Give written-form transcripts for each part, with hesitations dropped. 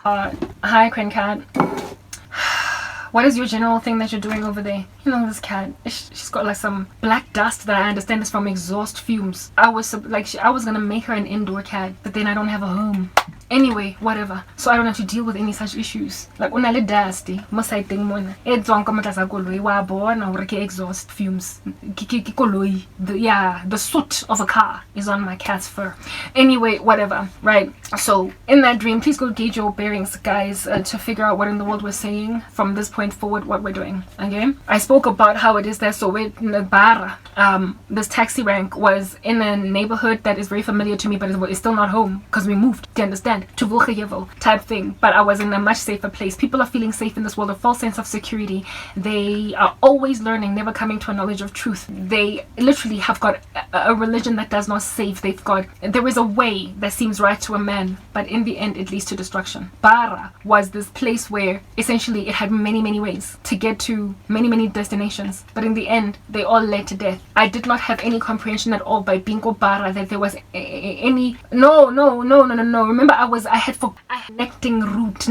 Hi, Queen Cat. What is your general thing that you're doing over there? You know, this cat, she's got like some black dust that I understand is from exhaust fumes. I was gonna make her an indoor cat, but then I don't have a home. Anyway, whatever. So I don't have to deal with any such issues. Like when I let dusty, must I think one? It's on come as I go away. Why born or exhaust fumes? The soot of a car is on my cat's fur. Anyway, whatever. Right. So in that dream, please go gauge your bearings, guys, to figure out what in the world we're saying from this point forward. What we're doing. Okay. I spoke about how it is that so with Bara, this taxi rank was in a neighborhood that is very familiar to me, but it's still not home because we moved. Do you understand? To Vulgejevel type thing, but I was in a much safer place. People are feeling safe in this world, a false sense of security. They are always learning, never coming to a knowledge of truth. They literally have got a religion that does not save. There is a way that seems right to a man, but in the end it leads to destruction. Bara was this place where essentially it had many ways to get to many destinations, but in the end they all led to death. I did not have any comprehension at all by Bingo Bara that there was any no. Remember, I had connecting route.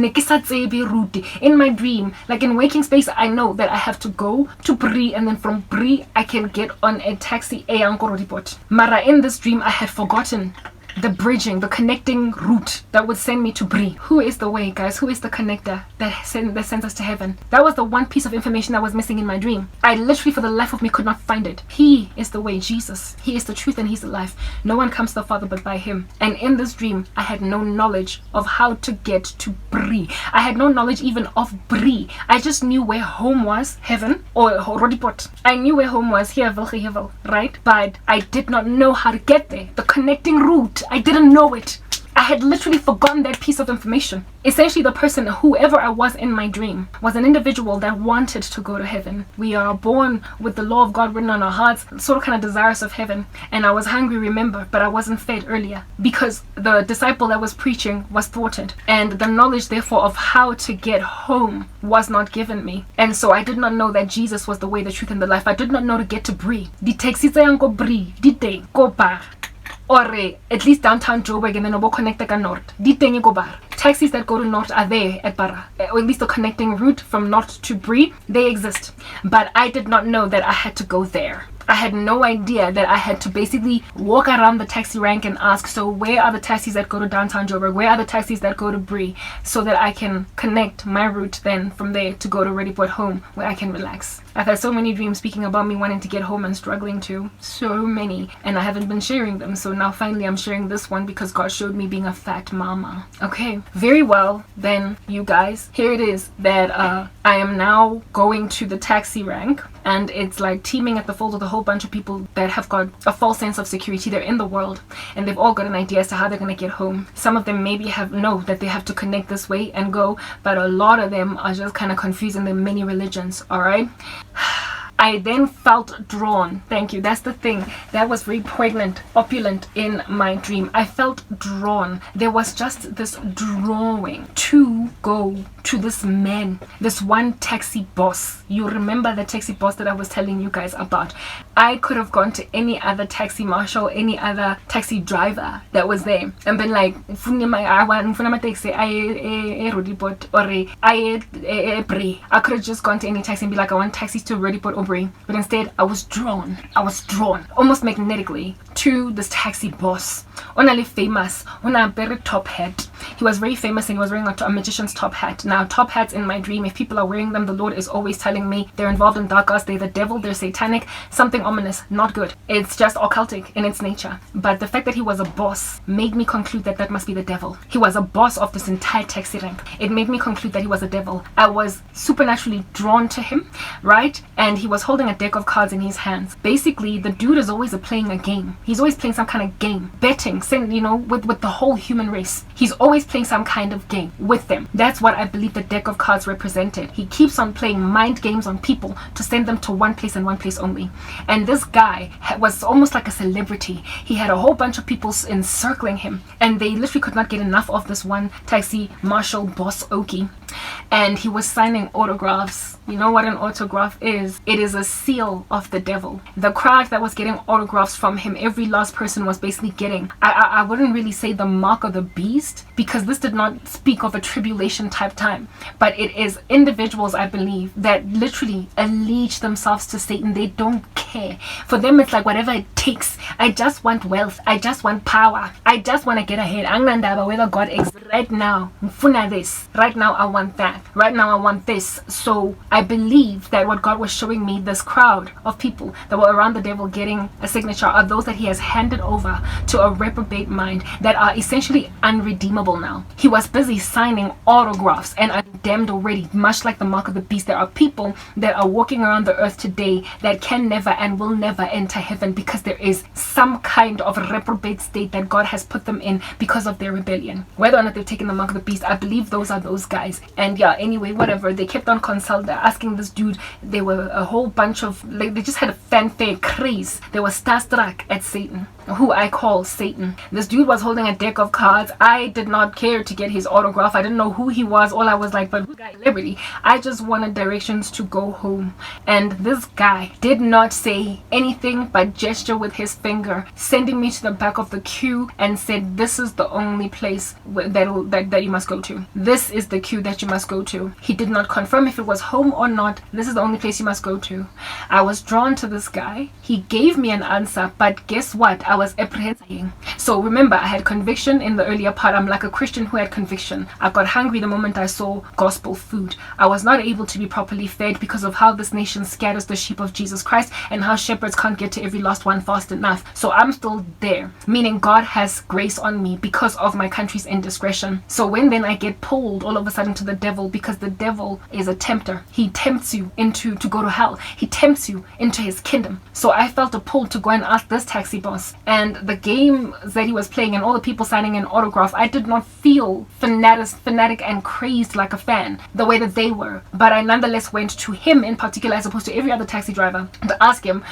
In my dream, like in waking space, I know that I have to go to Brie, and then from Brie I can get on a taxi report. Mara, in this dream I had forgotten the bridging, the connecting route that would send me to Brie. Who is the way, guys? Who is the connector that sends us to heaven? That was the one piece of information that was missing in my dream. I literally, for the life of me, could not find it. He is the way, Jesus. He is the truth and he's the life. No one comes to the Father but by him. And in this dream, I had no knowledge of how to get to Brie. I had no knowledge even of Brie. I just knew where home was, heaven, or Rodipot. I knew where home was, here, Vulgejevel, right? But I did not know how to get there. The connecting route, I didn't know it. I had literally forgotten that piece of information. Essentially, the person, whoever I was in my dream, was an individual that wanted to go to heaven. We are born with the law of God written on our hearts, sort of kind of desirous of heaven. And I was hungry, remember, but I wasn't fed earlier because the disciple that was preaching was thwarted. And the knowledge, therefore, of how to get home was not given me. And so I did not know that Jesus was the way, the truth, and the life. I did not know to get to Brie. Di taxi tsa go Brie, di te go bar. Or at least downtown Joburg, and then we'll connect to North. Ditenge go bar. Taxis that go to North are there at Bara, or at least the connecting route from North to Brie, they exist. But I did not know that I had to go there. I had no idea that I had to basically walk around the taxi rank and ask, so where are the taxis that go to downtown Joburg? Where are the taxis that go to Brie? So that I can connect my route then from there to go to Reprobate home where I can relax. I've had so many dreams speaking about me wanting to get home and struggling to. So many. And I haven't been sharing them. So now finally I'm sharing this one because God showed me being a fat mama. Okay, very well then, you guys. Here it is that I am now going to the taxi rank, and it's like teeming at the fold with a whole bunch of people that have got a false sense of security. They're in the world and they've all got an idea as to how they're going to get home. Some of them maybe know that they have to connect this way and go, but a lot of them are just kind of confused in the many religions. All right. I then felt drawn. Thank you. That's the thing. That was very pregnant, opulent in my dream. I felt drawn. There was just this drawing to go to this man, this one taxi boss. You remember the taxi boss that I was telling you guys about. I could have gone to any other taxi marshal, any other taxi driver that was there and been like, I could have just gone to any taxi and be like, I want taxis to Reprobate or Brie. But instead, I was drawn almost magnetically to this taxi boss. Only famous, on a very top hat. He was very famous and he was wearing a magician's top hat. Now, top hats in my dream, if people are wearing them, the Lord is always telling me they're involved in dark arts, they're the devil, they're satanic, something ominous, not good. It's just occultic in its nature. But the fact that he was a boss made me conclude that that must be the devil. He was a boss of this entire taxi rank. It made me conclude that he was a devil. I was supernaturally drawn to him, right? And he was holding a deck of cards in his hands. Basically, the dude is always playing a game. He's always playing some kind of game. Betting, with the whole human race. He's always playing some kind of game with them. That's what I believe the deck of cards represented. He keeps on playing mind games on people to send them to one place and one place only. And this guy was almost like a celebrity. He had a whole bunch of people encircling him, and they literally could not get enough of this one taxi marshal boss Oki. and he was signing autographs. You know what an autograph is? It is a seal of the devil. The crowd that was getting autographs from him, every last person was basically getting, I wouldn't really say the mark of the beast, because this did not speak of a tribulation type time, but it is individuals, I believe, that literally allege themselves to Satan. They don't care. For them, it's like whatever it takes. I just want wealth. I just want power. I just want to get ahead. Angnandaba, whether God exists right now. Mfuna this. Right now, I want that. Right now, I want this. So I believe that what God was showing me, this crowd of people that were around the devil getting a signature, are those that he has handed over to a reprobate mind that are essentially unredeemable now. He was busy signing autographs and are damned already, much like the mark of the beast. There are people that are walking around the earth today that can never and will never enter heaven because there is some kind of reprobate state that God has put them in because of their rebellion. Whether or not they've taken the mark of the beast, I believe those are those guys. And yeah, anyway, whatever. They kept on asking this dude. They were a whole bunch of, like, they just had a fanfare craze. They were starstruck at Satan, who I call Satan. This dude was holding a deck of cards. I did not care to get his autograph. I didn't know who he was. All I was like, but who's guy Liberty? I just wanted directions to go home. And this guy did not say anything but gesture with his finger, sending me to the back of the queue, and said, this is the only place that you must go to. This is the queue that you must go to. He did not confirm if it was home or not. This is the only place you must go to. I was drawn to this guy. He gave me an answer, but guess what? I was apprehending. So remember, I had conviction in the earlier part. I'm like a Christian who had conviction. I got hungry the moment I saw gospel food. I was not able to be properly fed because of how this nation scatters the sheep of Jesus Christ and how shepherds can't get to every last one fast enough. So I'm still there, meaning God has grace on me because of my country's indiscretion. So when then I get pulled all of a sudden to the devil, because the devil is a tempter. He tempts you to go to hell. He tempts you into his kingdom. So I felt a pull to go and ask this taxi boss. And the game that he was playing and all the people signing an autograph, I did not feel fanatic and crazed like a fan the way that they were. But I nonetheless went to him in particular, as opposed to every other taxi driver, to ask him,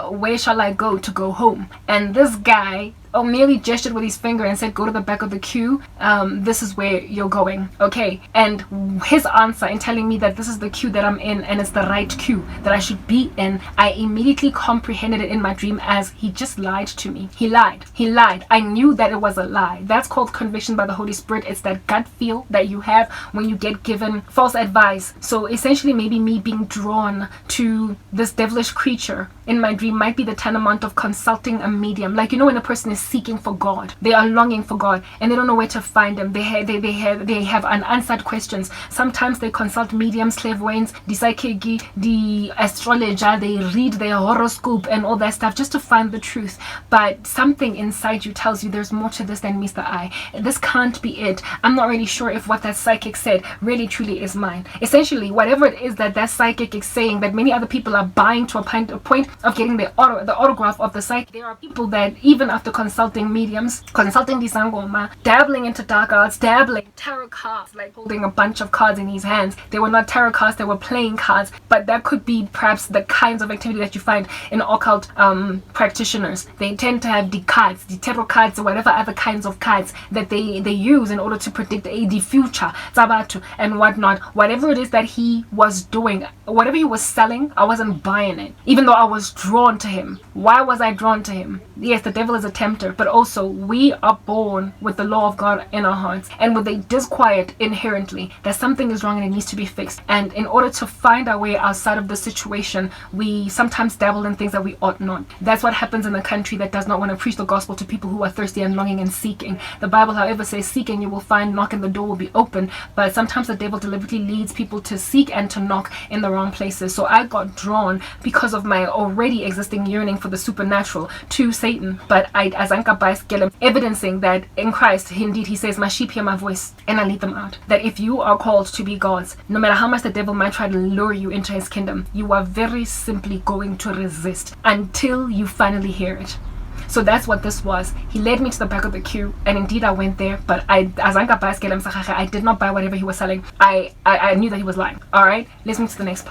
where shall I go to go home? And this guy merely gestured with his finger and said, go to the back of the queue. This is where you're going. Okay. And his answer in telling me that this is the queue that I'm in and it's the right queue that I should be in, I immediately comprehended it in my dream as he just lied to me. He lied. I knew that it was a lie. That's called conviction by the Holy Spirit. It's that gut feel that you have when you get given false advice. So essentially, maybe me being drawn to this devilish creature in my dream might be the tantamount of consulting a medium. Like, you know, when a person is seeking for God, they are longing for God and they don't know where to find him. They have unanswered questions. Sometimes they consult mediums, clairvoyants, the psychic, the astrologer. They read their horoscope and all that stuff just to find the truth. But something inside you tells you there's more to this than meets the eye. This can't be it. I'm not really sure if what that psychic said really truly is mine. Essentially, whatever it is that psychic is saying that many other people are buying to a point of getting the autograph of the psychic. There are people that even after consulting mediums, consulting the sangoma, dabbling into dark arts, dabbling tarot cards, like holding a bunch of cards in his hands. They were not tarot cards, they were playing cards, but that could be perhaps the kinds of activity that you find in occult practitioners. They tend to have the cards, the tarot cards, or whatever other kinds of cards that they use in order to predict the future, Zabatu, and whatnot. Whatever it is that he was doing, whatever he was selling, I wasn't buying it, even though I was drawn to him. Why was I drawn to him? Yes, the devil is a tempter, but also we are born with the law of God in our hearts and with a disquiet inherently that something is wrong and it needs to be fixed. And in order to find our way outside of the situation, we sometimes dabble in things that we ought not. That's what happens in a country that does not want to preach the gospel to people who are thirsty and longing and seeking. The Bible, however, says seek and you will find, knock and the door will be open. But sometimes the devil deliberately leads people to seek and to knock in the wrong places. So I got drawn because of my already existing yearning for the supernatural to Satan. But as Anka Bais Gelem, evidencing that in Christ, indeed, he says, my sheep hear my voice and I lead them out. That if you are called to be God's, no matter how much the devil might try to lure you into his kingdom, you are very simply going to resist until you finally hear it. So that's what this was. He led me to the back of the queue, and indeed I went there, but I did not buy whatever he was selling. I knew that he was lying. Alright, let's move to the next part.